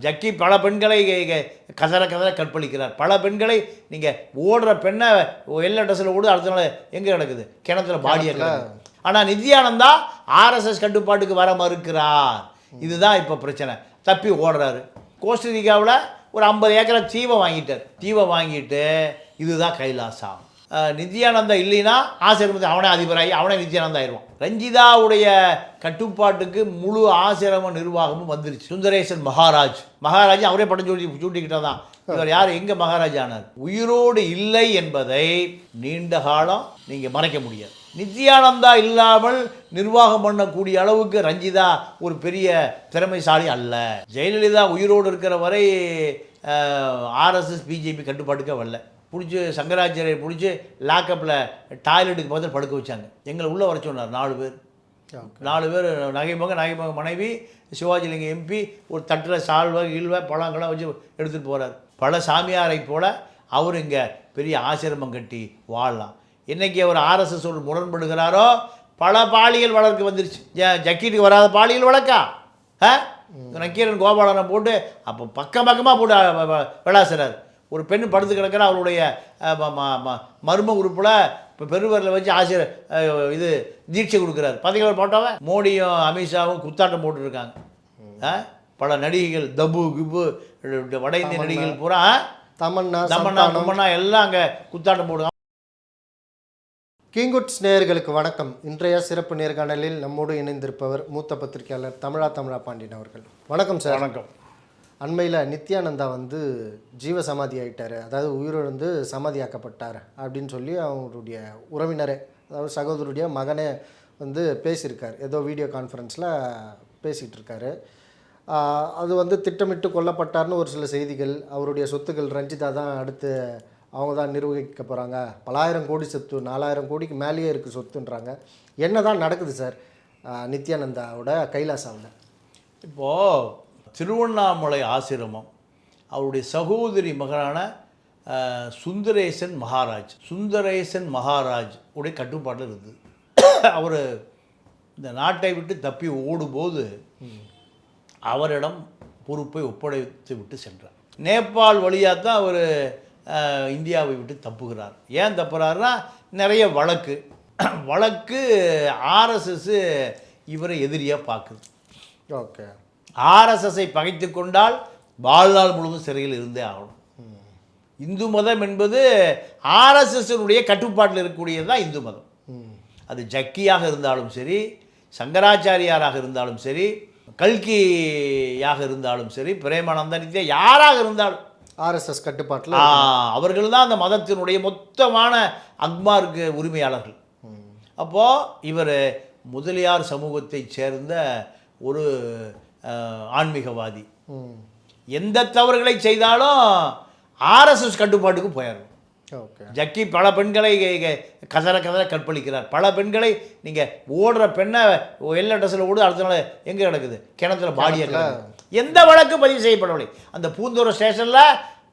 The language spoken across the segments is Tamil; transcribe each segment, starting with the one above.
ஜக்கி பல பெண்களை கதற கதற கற்பழிக்கிறார். பல பெண்களை நீங்கள் ஓடுற பெண்ணை வெள்ளை ட்ரெஸ்ஸில் ஓடு, அடுத்த நாள் எங்கே கிடக்குது? கிணத்துல பாடியாக கிடக்குது. ஆனால் நித்யானந்தா ஆர்எஸ்எஸ் கட்டுப்பாட்டுக்கு வர மறுக்கிறார். இதுதான் இப்போ பிரச்சனை. தப்பி ஓடுறாரு. கோஸ்டரிக்காவில் ஒரு 50 ஏக்கரை தீவை வாங்கிட்டார். தீவை வாங்கிட்டு இதுதான் கைலாசம். நித்யானந்தா இல்லைன்னா ஆசிரமத்தில் அவனே அதிபராகி அவனே நித்யானந்தா ஆயிடுவான். ரஞ்சிதாவுடைய கட்டுப்பாட்டுக்கு முழு ஆசிரம நிர்வாகமும் வந்துருச்சு. சுந்தரேசன் மகாராஜ் அவரே படம் சூட்டிக்கிட்டா தான். இவர் யார், எங்கே மகாராஜா ஆனார்? உயிரோடு இல்லை என்பதை நீண்ட காலம் நீங்கள் மறைக்க முடியாது. நித்யானந்தா இல்லாமல் நிர்வாகம் பண்ணக்கூடிய அளவுக்கு ரஞ்சிதா ஒரு பெரிய திறமைசாலி அல்ல. ஜெயலலிதா உயிரோடு இருக்கிற வரை ஆர்எஸ்எஸ் பிஜேபி கட்டுப்பாட்டுக்கே வரல. பிடிச்சி சங்கராச்சாரியை பிடிச்சி லாக்கப்பில் டாய்லெட்டுக்கு பக்கத்தில் படுக்க வச்சாங்க. எங்களை உள்ளே வர சொன்னார். 4 பேர் நகைமக மனைவி, சிவாஜிலிங்கம் எம்பி, ஒரு தட்டில் சால்வை ஈழ்வை பழங்களாம் வச்சு எடுத்துகிட்டு போகிறார். பல சாமியாரை போல் அவர் இங்கே பெரிய ஆசிரமம் கட்டி வாழலாம். என்றைக்கு அவர் ஆர்எஸ்எஸ் முரண்படுகிறாரோ பல பாலியல் வழக்கு வந்துருச்சு. ஜக்கீட்டுக்கு வராத பாலியல் வழக்கா? நக்கீரன் கோபாலனை போட்டு அப்போ பக்கமாக போட்டு விளாசுறார். ஒரு பெண் படுத்து கிடக்கிற அவருடைய மர்ம உறுப்பில் இப்போ பெருவரில் வச்சு இது தீட்சை கொடுக்குறாரு. பார்த்தீங்களா போட்டோவை? மோடியும் அமித்ஷாவும் குத்தாட்டம் போட்டுருக்காங்க. பல நடிகைகள், தபு கிபு, வட இந்திய நடிகைகள் பூரா தமன்னா எல்லாம் அங்கே குத்தாட்டம் போடுவாங்க. கிங்குட்ஸ் நேயர்களுக்கு வணக்கம். இன்றைய சிறப்பு நேர்காணலில் நம்மோடு இணைந்திருப்பவர் மூத்த பத்திரிகையாளர் தமிழா பாண்டியன் அவர்கள். வணக்கம் சார். வணக்கம். அண்மையில் நித்யானந்தா ஜீவ சமாதி ஆகிட்டார், அதாவது உயிரிழந்து சமாதியாக்கப்பட்டார் அப்படின்னு சொல்லி அவருடைய உறவினரே, அதாவது சகோதரருடைய மகனே பேசியிருக்கார். ஏதோ வீடியோ கான்ஃபரன்ஸில் பேசிகிட்டு இருக்காரு. அது திட்டமிட்டு கொல்லப்பட்டார்னு ஒரு சில செய்திகள். அவருடைய சொத்துக்கள் ரஞ்சிதா தான் அடுத்து அவங்க தான் நிர்வகிக்க போகிறாங்க. பலாயிரம் கோடி சொத்து, 4000 கோடிக்கு மேலேயே இருக்குது சொத்துன்றாங்க. என்ன தான் நடக்குது சார் நித்யானந்தாவோட கைலாசாவில்? இப்போது திருவண்ணாமலை ஆசிரமம் அவருடைய சகோதரி மகனான சுந்தரேசன் மகாராஜ் உடைய கட்டுப்பாட்டில் இருந்தது. அவர் இந்த நாட்டை விட்டு தப்பி ஓடும்போது அவரிடம் பொறுப்பை ஒப்படைத்து விட்டு சென்றார். நேபாள் வழியாக தான் அவர் இந்தியாவை விட்டு தப்புகிறார். ஏன் தப்புகிறாருன்னா நிறைய வழக்கு ஆர்எஸ்எஸ் இவரை எதிரியாக பார்க்குது. ஓகே, ஆர்எஸ்எஸ்ஸை பகைத்து கொண்டால் வாழ்நாள் முழுவதும் சிறையில் இருந்தே ஆகணும். இந்து மதம் என்பது ஆர்எஸ்எஸ்னுடைய கட்டுப்பாட்டில் இருக்கக்கூடியது தான் இந்து மதம். அது ஜக்கியாக இருந்தாலும் சரி, சங்கராச்சாரியாராக இருந்தாலும் சரி, கல்கியாக இருந்தாலும் சரி, பிரேமானந்த நித்யா யாராக இருந்தாலும் ஆர்எஸ்எஸ் கட்டுப்பாட்டில் அவர்கள் தான் அந்த மதத்தினுடைய மொத்தமான அக்மார்க்கு உரிமையாளர்கள். அப்போது இவர் முதலியார் சமூகத்தை சேர்ந்த ஒரு ஆன்மீகவாதி. எந்த தவறுகளை செய்தாலும் ஆர்எஸ்எஸ் கட்டுப்பாட்டுக்கு போயிடும். ஜக்கி பல பெண்களை கதற கற்பழிக்கிறார். பல பெண்களை நீங்கள் ஓடுற பெண்ணை வெள்ளை ட்ரெஸ்ஸில் ஓடு, அடுத்த நாள் எங்கே கிடக்குது? கிணத்துல பாடியாக கிடக்குது. எந்த வழக்கு பதிவு செய்யப்படவில்லை. அந்த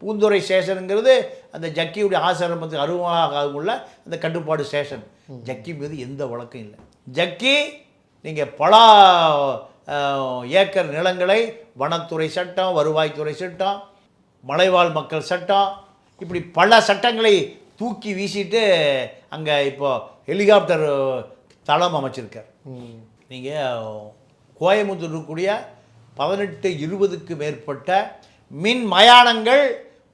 பூந்துறை ஸ்டேஷனுங்கிறது அந்த ஜக்கியுடைய ஆசிரமத்துக்கு அருவாக உள்ள அந்த கட்டுப்பாடு ஸ்டேஷன். ஜக்கி மீது எந்த வழக்கும் இல்லை. ஜக்கி நீங்கள் பல ஏக்கர் நிலங்களை வனத்துறை சட்டம், வருவாய்த்துறை சட்டம், மலைவாழ் மக்கள் சட்டம், இப்படி பல சட்டங்களை தூக்கி வீசிட்டு அங்கே இப்போது ஹெலிகாப்டர் தளம் அமைச்சிருக்கார். நீங்கள் கோயம்புத்தூர் இருக்கக்கூடிய 18-20க்கு மேற்பட்ட மின் மயானங்கள்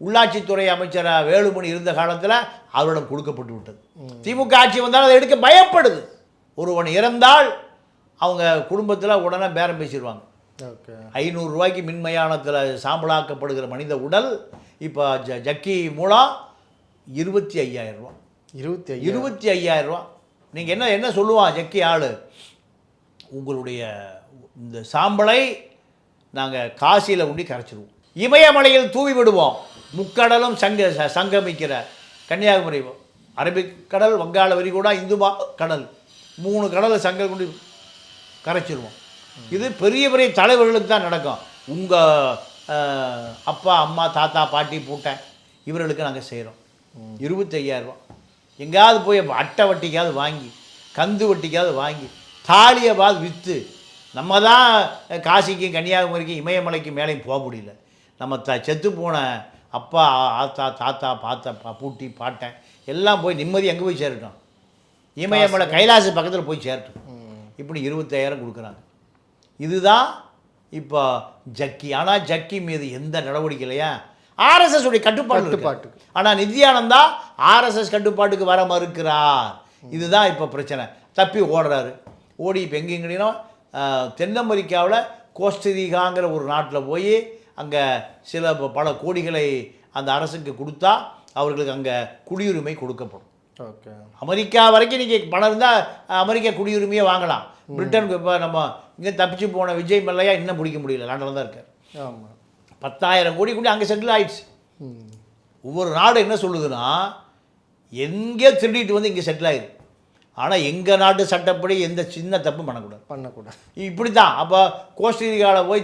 உள்ளாட்சித்துறை அமைச்சர் வேலுமணி இருந்த காலத்தில் அவரிடம் கொடுக்கப்பட்டு விட்டது. திமுக ஆட்சி வந்தால் அதை எடுக்க பயப்படுது. ஒருவன் இறந்தால் அவங்க குடும்பத்தில் உடனே பேரம் பேசிடுவாங்க. 500 ரூபாய்க்கு மின்மயானத்தில் சாம்பலாக்கப்படுகிற மனித உடல் இப்போ ஜக்கி மூலம் 25,000 ரூபா. 25,000 ரூபா. நீங்கள் என்ன சொல்லுவான் ஜக்கி ஆள்? உங்களுடைய இந்த சாம்பலை நாங்கள் காசியில் உண்டி கரைச்சிடுவோம், இமயமலையில் தூவி விடுவோம். முக்கடலும் சங்கமிக்கிற கன்னியாகுமரி, அரபிக்கடல், வங்காள விரிகுடா, இந்து கடல், 3 கடலை சங்கம் கொண்டு கரைச்சிடுவோம். இது பெரிய பெரிய தலைவர்களுக்கு தான் நடக்கும். உங்கள் அப்பா அம்மா தாத்தா பாட்டி பூட்டன் இவர்களுக்கு நாங்கள் செய்கிறோம். 25,000 ரூபா. எங்கேயாவது போய் அட்டை வட்டிக்காவது வாங்கி, கந்து வட்டிக்காவது வாங்கி, தாலியவாது விற்று நம்ம தான் காசிக்கும் கன்னியாகுமரிக்கும் இமயமலைக்கும் மேலேயும் போக முடியல. நம்ம செத்து போன அப்பா ஆத்தா தாத்தா பாத்தா பூட்டி பாட்டன் எல்லாம் போய் நிம்மதி எங்கே போய் சேரட்டும், இமயமலை கைலாச பக்கத்தில் போய் சேரட்டும். இப்படி 25,000 கொடுக்குறாங்க. இதுதான் இப்போ ஜக்கி. ஆனால் ஜக்கி மீது எந்த நடவடிக்கை இல்லையா, ஆர்எஸ்எஸ் உடைய கட்டுப்பாட்டு. ஆனால் நித்யானந்தா ஆர்எஸ்எஸ் கட்டுப்பாட்டுக்கு வர மறுக்கிறார். இதுதான் இப்போ பிரச்சனை. தப்பி ஓடுறாரு. ஓடி இப்போ எங்கேங்கன்னா தென் அமெரிக்காவில் கோஸ்டரிகாங்கிற ஒரு நாட்டில் போய் அங்கே பல கோடிகளை அந்த அரசுக்கு கொடுத்தா அவர்களுக்கு அங்கே குடியுரிமை கொடுக்கப்படும். ஓகே, அமெரிக்கா வரைக்கும் நீங்கள் பணம் இருந்தால் அமெரிக்கா குடியுரிமையை வாங்கலாம். பிரிட்டனுக்கு இப்போ நம்ம இங்கே தப்பிச்சு போன விஜய் மல்லையா இன்னும் பிடிக்க முடியல, லண்டனில் தான் இருக்கார். ஆமாம், 10,000 கோடி கூட அங்கே செட்டில் ஆயிடுச்சு. ஒவ்வொரு நாடு என்ன சொல்லுதுன்னா எங்கே திருடிட்டு வந்து இங்கே செட்டில் ஆயிடுது. ஆனால் எங்கள் நாட்டு சட்டப்படி எந்த சின்ன தப்பு பண்ணக்கூடாது. இப்படி தான். அப்போ கோஸ்டரிகாவில் போய்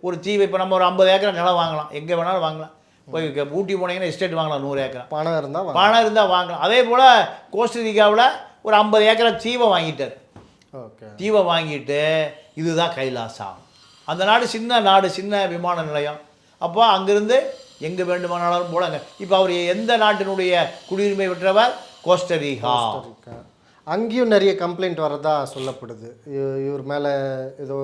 ஒரு தீவு இப்போ நம்ம ஒரு 50 ஏக்கர் நிலம் வாங்கலாம், எங்கே வேணாலும் வாங்கலாம். போய் ஊட்டி போனீங்கன்னா எஸ்டேட் வாங்கலாம் 100 ஏக்கர். பணம் இருந்தால் வாங்கலாம். அதே போல் கோஸ்டரிகாவில் ஒரு 50 ஏக்கரை தீவை வாங்கிட்டார். ஓகே, தீவை வாங்கிட்டு இதுதான் கைலாசா. அந்த நாடு சின்ன விமான நிலையம். அப்போ அங்கேருந்து எங்கே வேண்டுமானாலும் போலாங்க. இப்போ அவர் எந்த நாட்டினுடைய குடியுரிமை பெற்றவர்? கோஸ்டரிகா. அங்கேயும் நிறைய கம்ப்ளைண்ட் வரதா சொல்லப்படுது. இவர் மேலே ஏதோ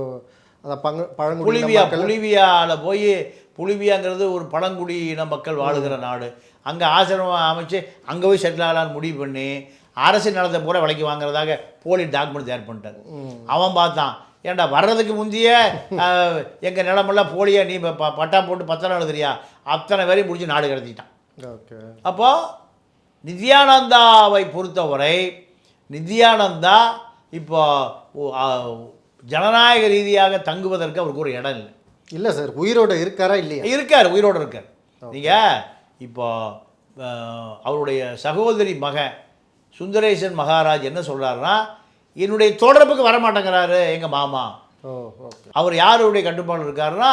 புலிவியாவில் போய், புலிவியாங்கிறது ஒரு பழங்குடியின மக்கள் வாழுகிற நாடு. அங்கே ஆசிரமம் அமைச்சு அங்கே போய் செட்டில் ஆகலான்னு முடிவு பண்ணி அரசு நிலத்தை பூரா விலைக்கு வாங்குறதாக போலி டாக்குமெண்ட் தயார் பண்ணிட்டார். அவன் பார்த்தான், ஏன்டா வர்றதுக்கு முந்தைய எங்கள் நிலமெல்லாம் போலியா நீ பட்டா போட்டு பத்திரம் எழுதுறியா, அத்தனை பேரையும் முடிச்சு நாடு கடத்திட்டான். ஓகே, அப்போது நித்யானந்தாவை பொறுத்தவரை நித்யானந்தா இப்போ ஜனநாயக ரீதியாக தங்குவதற்கு அவருக்கு ஒரு இடம் இல்லை சார். உயிரோடு இருக்காரா இல்லையா? உயிரோடு இருக்கார். நீங்கள் இப்போ அவருடைய சகோதரி மகன் சுந்தரேசன் மகாராஜ் என்ன சொல்கிறாருன்னா, என்னுடைய தொடர்புக்கு வரமாட்டேங்கிறாரு எங்கள் மாமா. அவர் யாருடைய கட்டுப்பாடு இருக்காருன்னா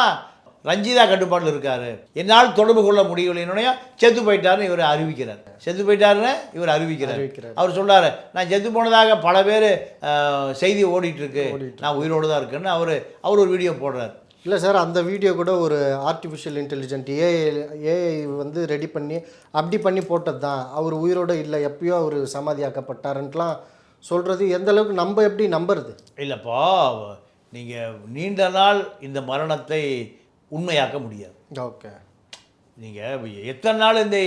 ரஞ்சிதா கட்டுப்பாட்டில் இருக்கார். என்னால் தொடர்பு கொள்ள முடியவில்லைன்னு செத்து போயிட்டாருன்னு இவர் அறிவிக்கிறார். அவர் சொல்கிறார், நான் செத்து போனதாக பல பேர் செய்தி ஓடிட்டுருக்கு, நான் உயிரோடு தான் இருக்குன்னு அவர் ஒரு வீடியோ போடுறார். இல்லை சார், அந்த வீடியோ கூட ஒரு ஆர்டிஃபிஷியல் இன்டெலிஜென்ட் ஏஐ வந்து ரெடி பண்ணி அப்படி பண்ணி போட்டது தான். அவர் உயிரோடு இல்லை, எப்பயோ அவர் சமாதியாக்கப்பட்டாருன்ட்டுலாம் சொல்கிறது எந்த அளவுக்கு நம்ம எப்படி நம்புறது? இல்லைப்பா, நீங்கள் நீண்ட நாள் இந்த மரணத்தை உண்மையாக்க முடியாது. ஓகே, நீங்கள் எத்தனை நாள் இந்த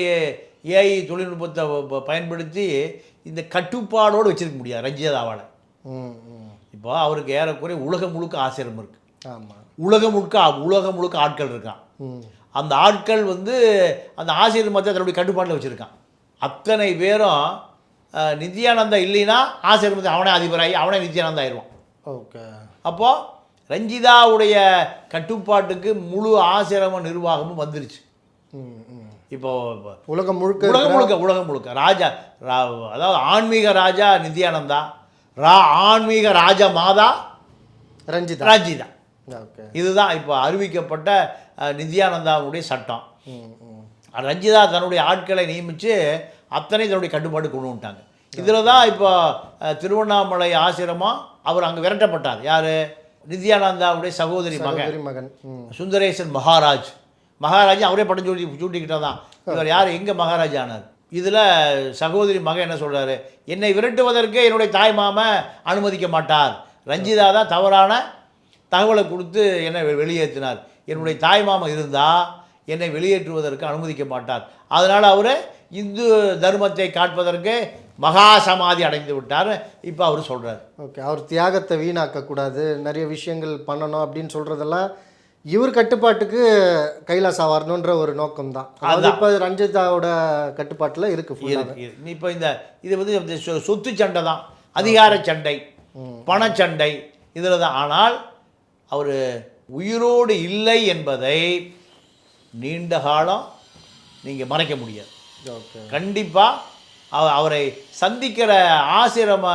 ஏஐ தொழில்நுட்பத்தை பயன்படுத்தி இந்த கட்டுப்பாடோடு வச்சுருக்க முடியாது ரஞ்சிதாவால். இப்போ அவருக்கு ஏறக்குறைய உலகம் முழுக்க ஆசிரியம் இருக்குது. ஆமாம், உலகம் முழுக்க ஆட்கள் இருக்கான். அந்த ஆட்கள் வந்து அந்த ஆசிரமத்தை தன்னுடைய கட்டுப்பாட்டில் வச்சுருக்கான். அத்தனை பேரும் நித்யானந்தா இல்லைன்னா ஆசிரமத்தை அவனே அதிபராகி அவனே நித்யானந்தா ஆயிடுவான். ஓகே, அப்போது ரஞ்சிதாவுடைய கட்டுப்பாட்டுக்கு முழு ஆசிரம நிர்வாகமும் வந்துருச்சு. இப்போ உலகம் முழுக்க ராஜா, அதாவது ஆன்மீக ராஜா நித்யானந்தா, ஆன்மீக ராஜா மாதா ரஞ்சிதா. இதுதான் இப்போ அறிவிக்கப்பட்ட நித்யானந்தாவுடைய சட்டம். ரஞ்சிதா தன்னுடைய ஆட்களை நியமித்து அத்தனை தன்னுடைய கட்டுப்பாடு கொண்டு வந்துட்டாங்க. இதில் தான் இப்போ திருவண்ணாமலை ஆசிரமம் அவர் அங்கே விரட்டப்பட்டார். யார்? நித்யானந்தாவுடைய சகோதரி மகன் சுந்தரேசன் மகாராஜ். அவரே பட்டம் சூட்டிக்கிட்டா தான் இவர் யார், எங்கே மகாராஜ் ஆனார். இதில் சகோதரி மகன் என்ன சொல்கிறாரு, என்னை விரட்டுவதற்கு என்னுடைய தாய் மாமன் அனுமதிக்க மாட்டார், ரஞ்சிதா தான் தவறான தகவலை கொடுத்து என்னை வெளியேற்றினார், என்னுடைய தாய் மாமன் இருந்தால் என்னை வெளியேற்றுவதற்கு அனுமதிக்க மாட்டார், அதனால் அவர் இந்து தர்மத்தை காட்பதற்கு மகா சமாதி அடைந்து விட்டார் இப்போ அவர் சொல்கிறார். ஓகே, அவர் தியாகத்தை வீணாக்கக்கூடாது, நிறைய விஷயங்கள் பண்ணணும் அப்படின்னு சொல்கிறதெல்லாம் இவர் கட்டுப்பாட்டுக்கு கைலாசா வரணுன்ற ஒரு நோக்கம் தான். அது இப்போ ரஞ்சிதாவோட கட்டுப்பாட்டில் இருக்குது. இப்போ இது வந்து சொத்து சண்டை தான், அதிகார சண்டை, பணச்சண்டை இதில் தான். ஆனால் அவர் உயிரோடு இல்லை என்பதை நீண்ட காலம் நீங்கள் மறைக்க முடியாது. கண்டிப்பாக அவரை சந்திக்கிற ஆசிரம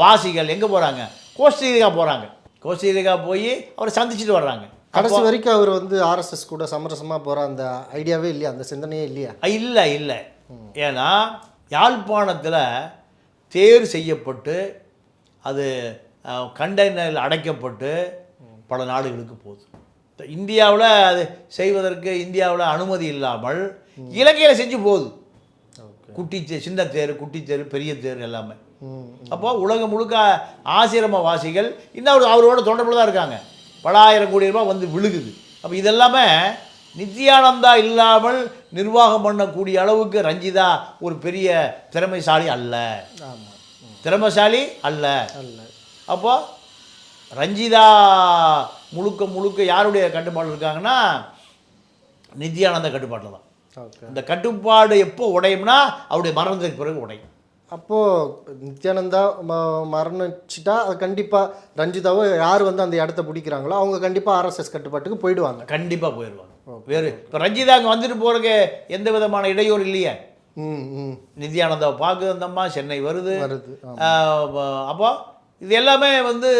வாசிகள் எங்கே போகிறாங்க? கோஸ்டரிகா போய் அவரை சந்திச்சுட்டு வர்றாங்க. கடைசி வரைக்கும் அவர் வந்து ஆர்எஸ்எஸ் கூட சமரசமாக போகிற அந்த ஐடியாவே இல்லையா, அந்த சிந்தனையே இல்லையா? இல்லை. ஏன்னா யாழ்ப்பாணத்தில் தேர் செய்யப்பட்டு அது கண்டெய்னரில் அடைக்கப்பட்டு பல நாடுகளுக்கு போகுது. இந்தியாவில் அது செய்வதற்கு இந்தியாவில் அனுமதி இல்லாமல் இலங்கையில் செஞ்சு போகுது. குட்டி சின்ன தேர், குட்டி தேர், பெரிய தேர் எல்லாமே. அப்போது உலகம் முழுக்க ஆசிரமவாசிகள் இன்னும் அவரோட தொடர்பில் தான் இருக்காங்க. பல ஆயிரம் கோடி ரூபாய் வந்து விழுகுது. அப்போ இதெல்லாமே நித்யானந்தா இல்லாமல் நிர்வாகம் பண்ணக்கூடிய அளவுக்கு ரஞ்சிதா ஒரு பெரிய திறமைசாலி அல்ல. திறமைசாலி அல்ல. அப்போ ரஞ்சிதா முழுக்க முழுக்க யாருடைய கட்டுப்பாடு இருக்காங்கன்னா நித்யானந்த கட்டுப்பாட்டில் தான். இந்த கட்டுப்பாடு எப்போ உடையும்னா அவருடைய மரணத்துக்கு பிறகு உடையும். அப்போது நித்யானந்தா மரணிச்சிட்டா அது கண்டிப்பாக ரஞ்சிதாவோ யார் வந்து அந்த இடத்த பிடிக்கிறாங்களோ அவங்க கண்டிப்பாக ஆர்எஸ்எஸ் கட்டுப்பாட்டுக்கு போயிடுவாங்க. கண்டிப்பாக போயிடுவாங்க. வேறு இப்போ ரஞ்சிதா அங்கே வந்துட்டு போகிறதுக்கு எந்த விதமான இடையூறு இல்லையே. நித்யானந்தாவை பார்க்குது அந்த அம்மா, சென்னை வருது. அப்போ இது எல்லாமே வந்து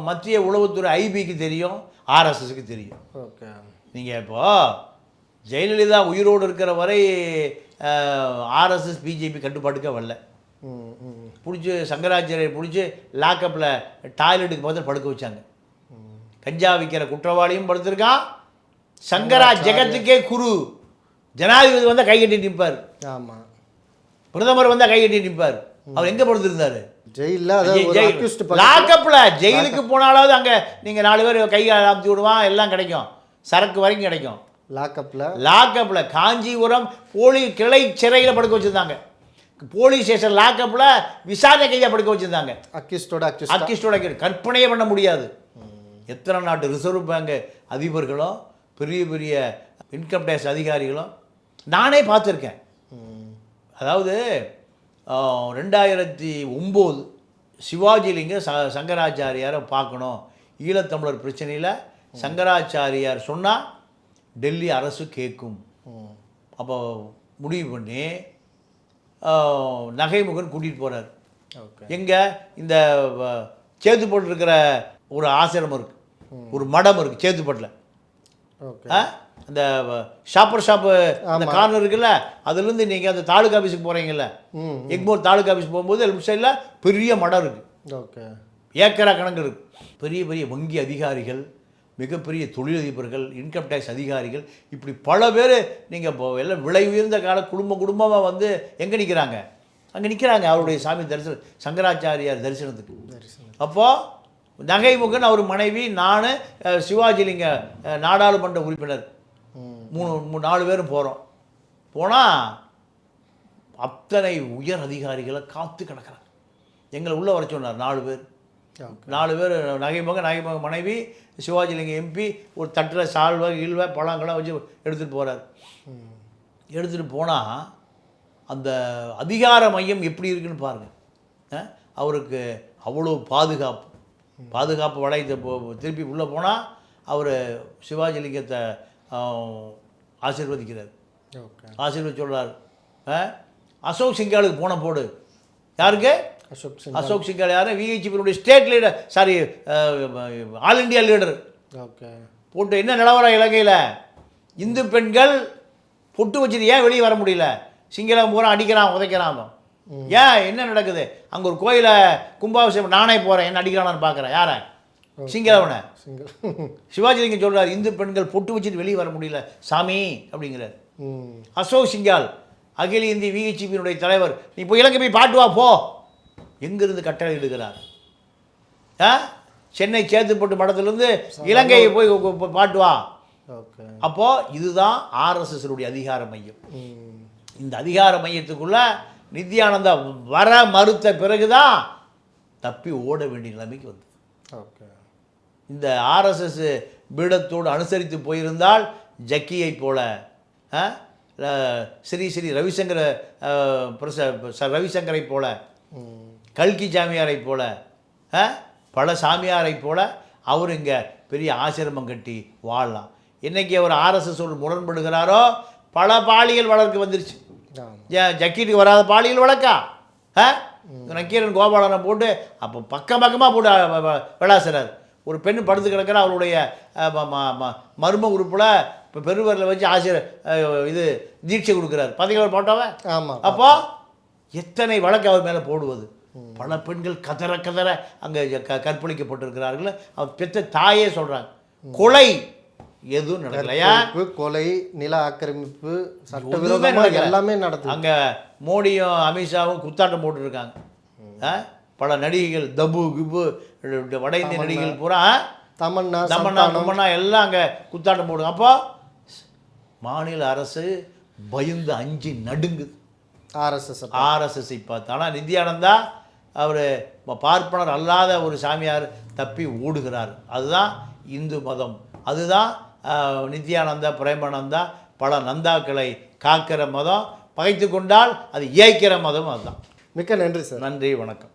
மத்திய உளவுத்துறை ஐபிக்கு தெரியும், ஆர்எஸ்எஸ்க்கு தெரியும். ஓகே. நீங்கள் இப்போது ஜெயலலிதா உயிரோடு இருக்கிற வரை ஆர்எஸ்எஸ் பிஜேபி கட்டுப்பாட்டுக்கே வரல. பிடிச்சி சங்கராச்சாரியை பிடிச்சி லாக்கப்பில் டாய்லெட்டுக்கு பார்த்து படுக்க வச்சாங்க. கஞ்சா விற்கிற குற்றவாளியும் படுத்திருக்கான். சங்கரா ஜெகத்துக்கே குரு. ஜனாதிபதி வந்தால் கைகட்டி நிற்பார். ஆமாம். பிரதமர் வந்தால் கைகட்டி நிற்பார். அவர் எங்கே படுத்திருந்தார்? ஜெயிலில். லாக்கப்பில். ஜெயிலுக்கு போனாலாவது அங்கே நீங்கள் 4 பேர் கையை அமுத்தி விடுவான், எல்லாம் கிடைக்கும், சரக்கு வரைக்கும் கிடைக்கும். லாக்கப்பில் காஞ்சிபுரம் கிளை சிறையில் படுக்க வச்சுருந்தாங்க. போலீஸ் ஸ்டேஷன் லாக்கப்பில் விசாரணை கைதியாக படுக்க வச்சுருந்தாங்க. அக்கிஸ்டோட கற்பனையே பண்ண முடியாது. எத்தனை நாட்டு ரிசர்வ் பேங்க் அதிபர்களும் பெரிய பெரிய இன்கம் டேக்ஸ் அதிகாரிகளும் நானே பார்த்துருக்கேன். அதாவது 2009 சிவாஜிலிங்க சங்கராச்சாரியாரை பார்க்கணும், ஈழத்தமிழர் பிரச்சனையில் சங்கராச்சாரியார் சொன்னால் டெல்லி அரசு கேட்கும். அப்போ முடிவு பண்ணி நகைமுகன் கூட்டிகிட்டு போகிறார். எங்கே இந்த சேத்துப்பட்டு இருக்கிற ஒரு ஆசிரமம் இருக்குது, ஒரு மடம் இருக்குது சேத்துப்பட்டில். அந்த ஷாப்பு அந்த கார்னர் இருக்குல்ல, அதுலேருந்து நீங்கள் அந்த தாலுக்கா ஆஃபீஸுக்கு போகிறீங்கல்ல, எக்மோர் தாலுக்கா ஆஃபீஸ் போகும்போது லெஃப்ட் சைடில் பெரிய மடம் இருக்குது. ஏக்கரா கணக்கு இருக்குது. பெரிய பெரிய வங்கி அதிகாரிகள், மிகப்பெரிய தொழிலதிபர்கள், இன்கம் டேக்ஸ் அதிகாரிகள், இப்படி பல பேர் நீங்கள் இப்போ எல்லாம் விலை உயர்ந்த குடும்பமாக வந்து எங்கே நிற்கிறாங்க? அங்கே நிற்கிறாங்க அவருடைய சாமி தரிசனம், சங்கராச்சாரியார் தரிசனத்துக்கு. அப்போது நகைமுகன் அவர் மனைவி, நான், சிவாஜிலிங்க நாடாளுமன்ற உறுப்பினர் 4 பேரும் போகிறோம். போனால் அத்தனை உயர் அதிகாரிகளை காத்து கிடக்கிறார். எங்களை உள்ளே வர சொன்னார். 4 பேர் நகைமுக மனைவி, சிவாஜிலிங்க எம்பி, ஒரு தட்டில் சால்வை இல்வை பழங்கள்லாம் வச்சு எடுத்துகிட்டு போகிறார். எடுத்துகிட்டு போனால் அந்த அதிகார மையம் எப்படி இருக்குன்னு பாருங்கள். அவருக்கு அவ்வளோ பாதுகாப்பு வளையத்தை திருப்பி உள்ளே போனால் அவர் சிவாஜிலிங்கத்தை ஆசீர்வதிக்கிறார். ஆசீர்வதி சொல்கிறார், அசோக் சிங்காலுக்கு போன போடு. யாருக்கு? அசோக் சிங்கால். யார்? விஹெச்பியினுடைய state leader, sorry all India leader. போட்டு என்ன நிலவரம் இலங்கையில்? இந்து பெண்கள் பொட்டு வச்சுட்டு ஏன் வெளியே வர முடியல? சிங்களம் பூரா அடிக்கிறான், உதைக்கிறான். ஏன் என்ன நடக்குது? அங்கே ஒரு கோயிலை கும்பாபிஷேகம் நானே போகிறேன், என்ன அடிக்கிறான்னு பார்க்குறேன். யாரை? சிங்களவனை. சிவாஜிலிங்க சொல்கிறார், இந்து பெண்கள் பொட்டு வச்சுட்டு வெளியே வர முடியல சாமி அப்படிங்கிறார். அசோக் சிங்கால் அகில இந்திய விஹெச்பியினுடைய தலைவர், நீ இப்போ இலங்கை போய் பாட்டுவா போ. எங்கிருந்து கட்டளை இடுகிறார்? சென்னை சேத்துப்பட்டு மடத்திலிருந்து இலங்கையை போய் பாட்டுவா. அப்போது இதுதான் ஆர்எஸ்எஸ்னுடைய அதிகார மையம். இந்த அதிகார மையத்துக்குள்ள நித்யானந்தா வர மறுத்த பிறகுதான் தப்பி ஓட வேண்டிய நிலைமைக்கு வந்தது. இந்த ஆர்எஸ்எஸ் பீடத்தோடு அனுசரித்து போயிருந்தால் ஜக்கியை போல, ஸ்ரீ ரவிசங்கரை போல, கல்கி சாமியாரை போல, பல சாமியாரை போல அவர் இங்கே பெரிய ஆசிரமம் கட்டி வாழலாம். இன்றைக்கி அவர் ஆர்எஸ்எஸோடு முரண்படுகிறாரோ பல பாலியல் வழக்கு வந்துருச்சு. ஜக்கீட்டுக்கு வராத பாலியல் வழக்கா? நக்கீரன் கோபாலனை போட்டு அப்போ பக்கமாக போட்டு விளாசுறார். ஒரு பெண் படுத்து கிடக்கிற அவருடைய மர்ம உறுப்பில் இப்போ பெருவரில் வச்சு இது தீட்சை கொடுக்குறாரு. பார்த்தீங்களா போட்டோவன்? ஆமாம். அப்போ எத்தனை வழக்கு அவர் மேலே போடுவது? பல பெண்கள் கதற கதற அங்கே கற்பழிக்கப்பட்டிருக்கிறார்கள். அவர் பெற்ற தாயே சொல்கிறாங்க கொலை எதுவும் நடக்கலையா, கொலை, நில ஆக்கிரமிப்பு, எதுவுமே சட்டவிரோதமா நடக்கல. எல்லாமே நடக்குது. அங்கே மோடியும் அமித்ஷாவும் குத்தாட்டம் போட்டுருக்காங்க. பல நடிகைகள் தபு கிபு வட இந்திய நடிகைகள் பூரா தமன்னா தமன்னா எல்லாம் அங்கே குத்தாட்டம் போடுங்க. அப்போ மாநில அரசு பயந்து அஞ்சு நடுங்குது ஆர்எஸ்எஸ்ஸை பார்த்து. ஆனால் நித்யானந்தா அவர் பார்ப்பனர் அல்லாத ஒரு சாமியார் தப்பி ஓடுகிறார். அதுதான் இந்து மதம், அதுதான் நித்யானந்தா பிரேமானந்தா பல நந்தாக்களை காக்கிற மதம். பகைத்து கொண்டால் அது ஏய்க்கிற மதம். அதுதான். மிக்க நன்றி சார். நன்றி, வணக்கம்.